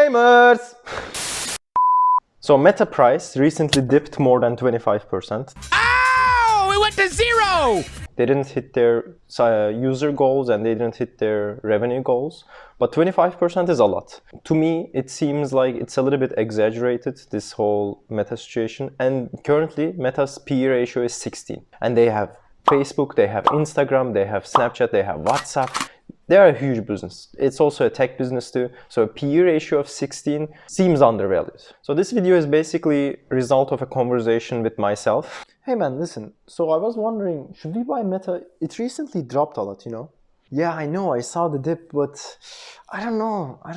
Disclaimers! So Meta price recently dipped more than 25%. Oh, it went to zero! They didn't hit their user goals and they didn't hit their revenue goals. But 25% is a lot. To me, it seems like it's a little bit exaggerated, this whole Meta situation. And currently, Meta's PE ratio is 16. And they have Facebook, they have Instagram, they have Snapchat, they have WhatsApp. They're a huge business. It's also a tech business too. So a PE ratio of 16 seems undervalued. So this video is basically a result of a conversation with myself. Hey man, listen. So I was wondering, should we buy Meta? It recently dropped a lot, you know? Yeah, I know, I saw the dip, but I don't know. I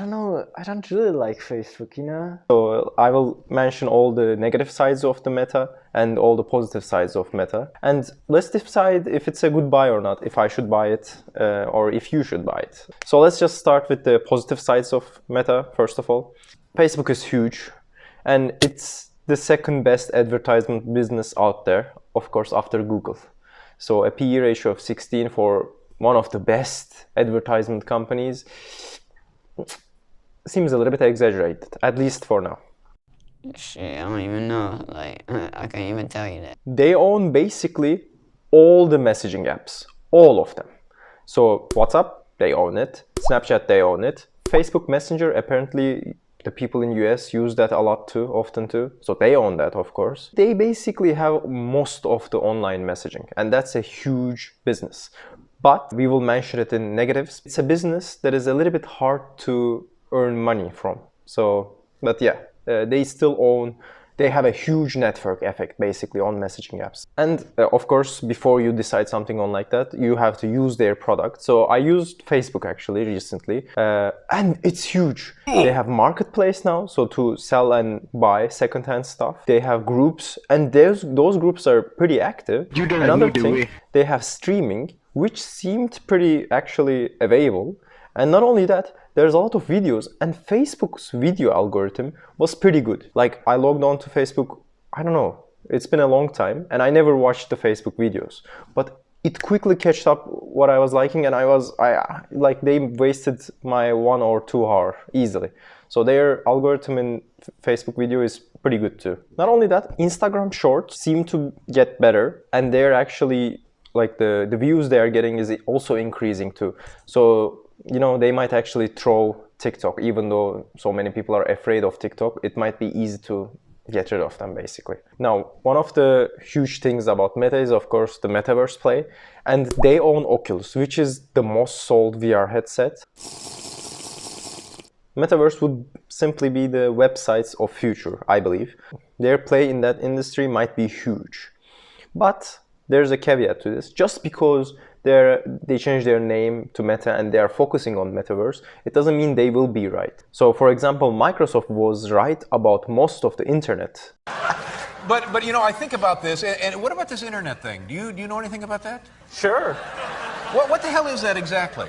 don't really like Facebook, you know? So I will mention all the negative sides of the Meta and all the positive sides of Meta. And let's decide if it's a good buy or not, if I should buy it or if you should buy it. So let's just start with the positive sides of Meta, first of all. Facebook is huge and it's the second best advertisement business out there, of course, after Google. So a PE ratio of 16 for one of the best advertisement companies seems a little bit exaggerated, at least for now. Shit, I don't even know. Like, I can't even tell you that. They own basically all the messaging apps, all of them. So WhatsApp, they own it. Snapchat, they own it. Facebook Messenger, apparently the people in US use that a lot too, often too. So they own that, of course. They basically have most of the online messaging, and that's a huge business. But we will mention it in negatives. It's a business that is a little bit hard to earn money from. So, but yeah, they still own, they have a huge network effect basically on messaging apps. And of course, before you decide something on like that, you have to use their product. So I used Facebook actually recently, and it's huge. They have marketplace now, so to sell and buy secondhand stuff. They have groups, and those groups are pretty active. Another thing, they have streaming, which seemed pretty actually available. And not only that, there's a lot of videos, and Facebook's video algorithm was pretty good. Like, I logged on to Facebook, I don't know, it's been a long time, and I never watched the Facebook videos. But it quickly catched up what I was liking, and they wasted my 1 or 2 hours easily. So their algorithm in Facebook video is pretty good too. Not only that, Instagram Shorts seem to get better, and they're actually, like the views they are getting is also increasing too. So, you know, they might actually throw TikTok, even though so many people are afraid of TikTok. It might be easy to get rid of them basically. Now, one of the huge things about Meta is of course the metaverse play, and they own Oculus, which is the most sold VR headset. Metaverse would simply be the websites of future, I believe. Their play in that industry might be huge. But there's a caveat to this. Just because they changed their name to Meta and they are focusing on metaverse, it doesn't mean they will be right. So for example, Microsoft was right about most of the internet. But you know, I think about this, and what about this internet thing? Do you know anything about that? Sure. What the hell is that exactly?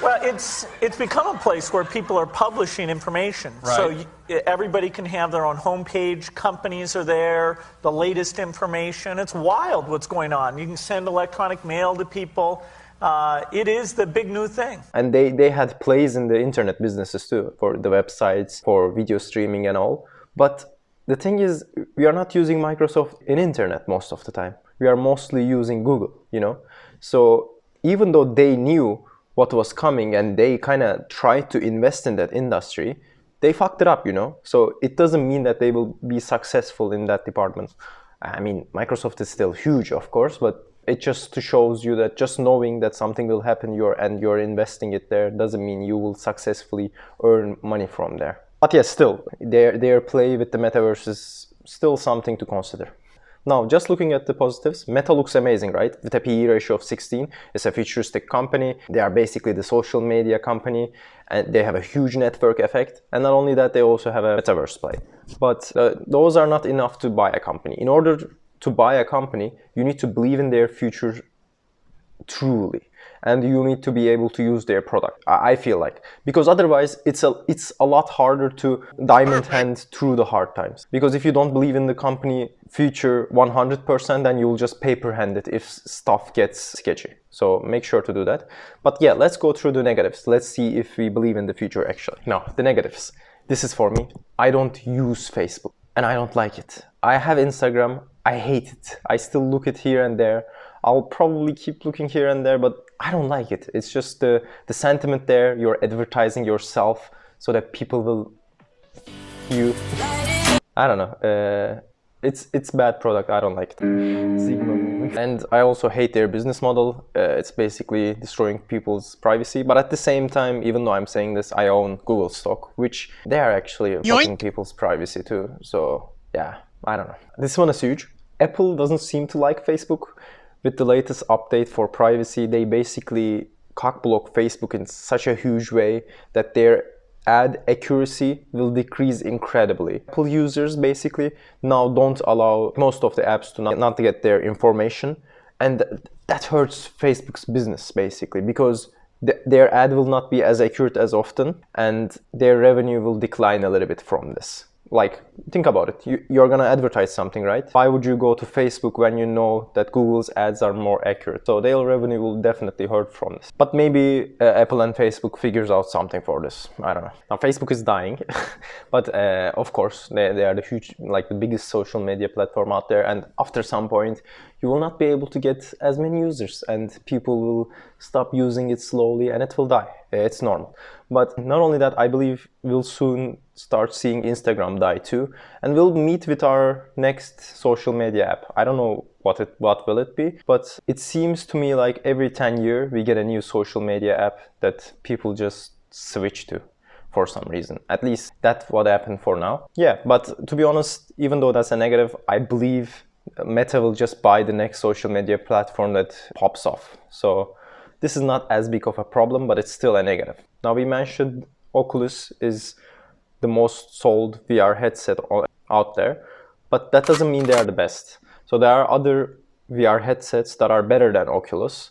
Well, it's become a place where people are publishing information. Right. So everybody can have their own homepage. Companies are there, the latest information. It's wild what's going on. You can send electronic mail to people. It is the big new thing. And they had plays in the internet businesses too, for the websites, for video streaming and all. But the thing is, we are not using Microsoft in internet most of the time. We are mostly using Google, you know. So even though they knew what was coming and they kind of tried to invest in that industry, they fucked it up, you know. So it doesn't mean that they will be successful in that department. I mean, Microsoft is still huge, of course, but it just shows you that just knowing that something will happen and you're investing it there doesn't mean you will successfully earn money from there. But yes, still, their play with the metaverse is still something to consider. Now, just looking at the positives, Meta looks amazing, right? With a PE ratio of 16, it's a futuristic company. They are basically the social media company, and they have a huge network effect. And not only that, they also have a metaverse play. But those are not enough to buy a company. In order to buy a company, you need to believe in their future truly. And you need to be able to use their product, I feel like. Because otherwise, it's a lot harder to diamond hand through the hard times. Because if you don't believe in the company future 100%, then you'll just paper hand it if stuff gets sketchy. So make sure to do that. But yeah, let's go through the negatives. Let's see if we believe in the future actually. Now, the negatives. This is for me. I don't use Facebook and I don't like it. I have Instagram. I hate it. I still look it here and there. I'll probably keep looking here and there, but I don't like it. It's just the sentiment there. You're advertising yourself so that people will you. I don't know. It's bad product. I don't like it. And I also hate their business model. It's basically destroying people's privacy. But at the same time, even though I'm saying this, I own Google stock, which they are actually fucking people's privacy too. So yeah, I don't know. This one is huge. Apple doesn't seem to like Facebook. With the latest update for privacy, they basically cockblock Facebook in such a huge way that their ad accuracy will decrease incredibly. Apple users basically now don't allow most of the apps to not get their information, and that hurts Facebook's business basically, because their ad will not be as accurate as often and their revenue will decline a little bit from this. Like, think about it. You're gonna advertise something, right? Why would you go to Facebook when you know that Google's ads are more accurate? So their revenue will definitely hurt from this. But maybe Apple and Facebook figures out something for this. I don't know. Now Facebook is dying, but of course they are the huge, like the biggest social media platform out there. And after some point, you will not be able to get as many users, and people will stop using it slowly, and it will die. It's normal. But not only that, I believe we'll soon start seeing Instagram die too, and we'll meet with our next social media app. I don't know what will it be, but it seems to me like every 10 years we get a new social media app that people just switch to for some reason. At least that's what happened for now. Yeah, but to be honest, even though that's a negative, I believe Meta will just buy the next social media platform that pops off. So this is not as big of a problem, but it's still a negative. Now, we mentioned Oculus is the most sold VR headset out there, but that doesn't mean they are the best. So there are other VR headsets that are better than Oculus.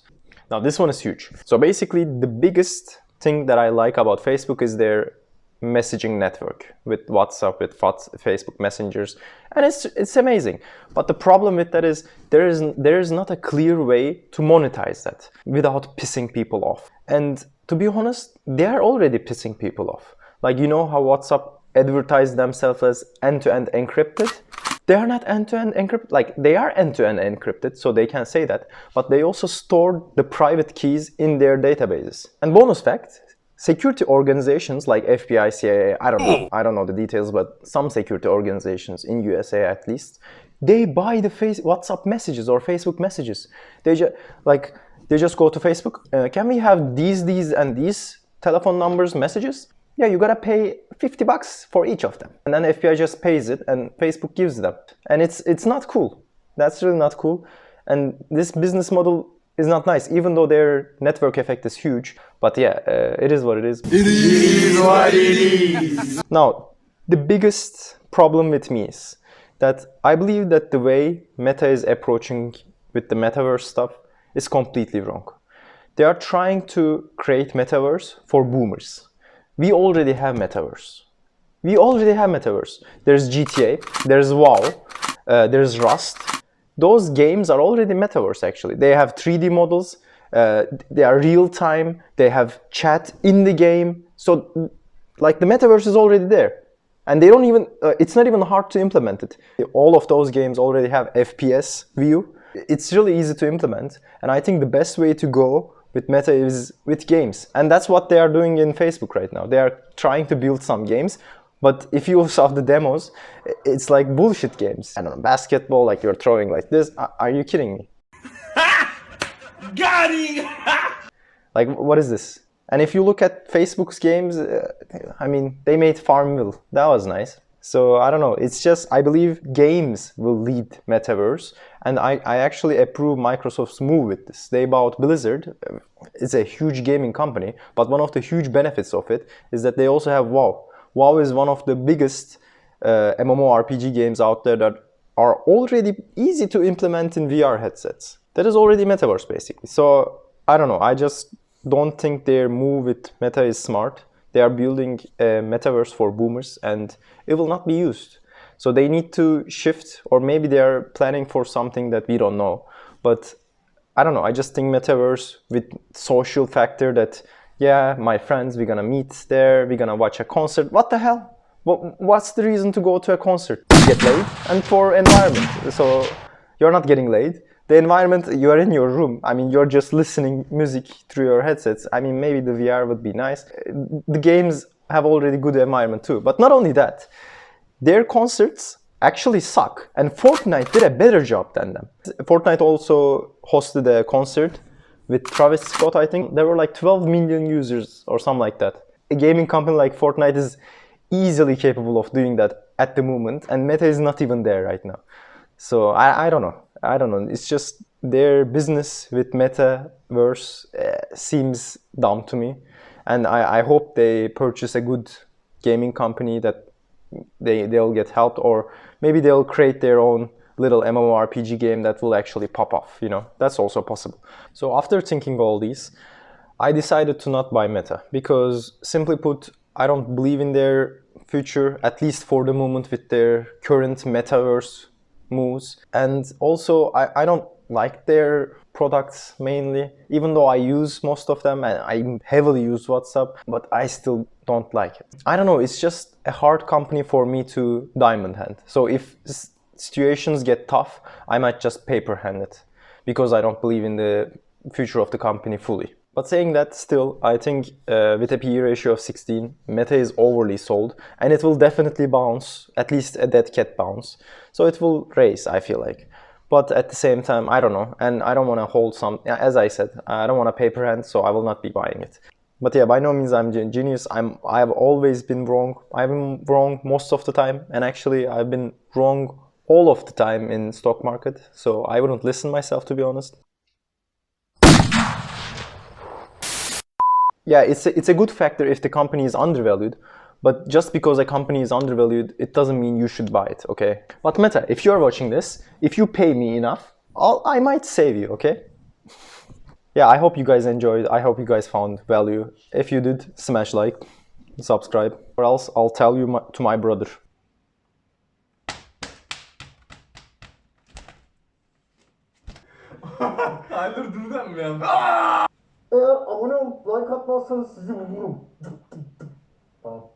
Now, this one is huge. So basically, the biggest thing that I like about Facebook is their messaging network with WhatsApp, with Facebook messengers, and it's amazing. But the problem with that is there is not a clear way to monetize that without pissing people off. And to be honest, they are already pissing people off. Like, you know how WhatsApp advertised themselves as end-to-end encrypted? They are not end-to-end encrypted. Like, they are end-to-end encrypted, so they can say that, but they also store the private keys in their databases. And bonus fact, security organizations like FBI, CIA, I don't know the details, but some security organizations in USA at least, they buy the WhatsApp messages or Facebook messages. They just go to Facebook. Can we have these and these telephone numbers messages? Yeah, you gotta pay $50 for each of them, and then FBI just pays it, and Facebook gives them. And it's not cool. That's really not cool. And this business model is not nice, even though their network effect is huge. But yeah, it is what it is. It is what it is. Now, the biggest problem with me is that I believe that the way Meta is approaching with the metaverse stuff is completely wrong. They are trying to create metaverse for boomers. We already have metaverse. There's GTA, there's WoW, there's Rust. Those games are already metaverse actually. They have 3D models, they are real time, they have chat in the game. So like the metaverse is already there. And they don't even, it's not even hard to implement it. All of those games already have FPS view. It's really easy to implement. And I think the best way to go with Meta is with games. And that's what they are doing in Facebook right now. They are trying to build some games. But if you saw the demos, it's like bullshit games. I don't know, basketball, like you're throwing like this. Are you kidding me? Got him! Like, what is this? And if you look at Facebook's games, I mean, they made Farmville. That was nice. So I don't know. It's just, I believe games will lead metaverse. And I actually approve Microsoft's move with this. They bought Blizzard. It's a huge gaming company. But one of the huge benefits of it is that they also have WoW. WoW is one of the biggest MMORPG games out there that are already easy to implement in VR headsets. That is already metaverse basically. So I don't know. I just don't think their move with Meta is smart. They are building a metaverse for boomers and it will not be used. So they need to shift, or maybe they are planning for something that we don't know. But I don't know, I just think metaverse with social factor that, yeah, my friends, we're gonna meet there, we're gonna watch a concert. What the hell? What's the reason to go to a concert? To get laid and for environment. So you're not getting laid. The environment, you are in your room. I mean, you're just listening music through your headsets. I mean, maybe the VR would be nice. The games have already good environment too. But not only that, their concerts actually suck. And Fortnite did a better job than them. Fortnite also hosted a concert with Travis Scott, I think. There were like 12 million users or something like that. A gaming company like Fortnite is easily capable of doing that at the moment. And Meta is not even there right now. So I don't know. I don't know. It's just their business with metaverse seems dumb to me. And I hope they purchase a good gaming company that they'll get helped, or maybe they'll create their own little MMORPG game that will actually pop off, you know. That's also possible. So after thinking all these, I decided to not buy Meta because, simply put, I don't believe in their future, at least for the moment, with their current metaverse moves. And also I don't like their products mainly, even though I use most of them and I heavily use WhatsApp, but I still don't like it. I don't know, it's just a hard company for me to diamond hand. So if situations get tough, I might just paper hand it because I don't believe in the future of the company fully. But saying that, still, I think with a PE ratio of 16, Meta is overly sold, and it will definitely bounce, at least a dead cat bounce. So it will raise, I feel like. But at the same time, I don't know, and I don't want to hold some, as I said, I don't want a paper hand, so I will not be buying it. But yeah, by no means I'm a genius. I've always been wrong. I've been wrong most of the time, and actually I've been wrong all of the time in stock market. So I wouldn't listen myself, to be honest. Yeah, it's a good factor if the company is undervalued, but just because a company is undervalued, it doesn't mean you should buy it, okay? But Meta, if you're watching this, if you pay me enough, I might save you, okay? Yeah, I hope you guys enjoyed. I hope you guys found value. If you did, smash like, subscribe, or else I'll tell you to my brother. Hayır durdan mı ya? Abone ol, like atmazsanız sizi vururum. Tamam.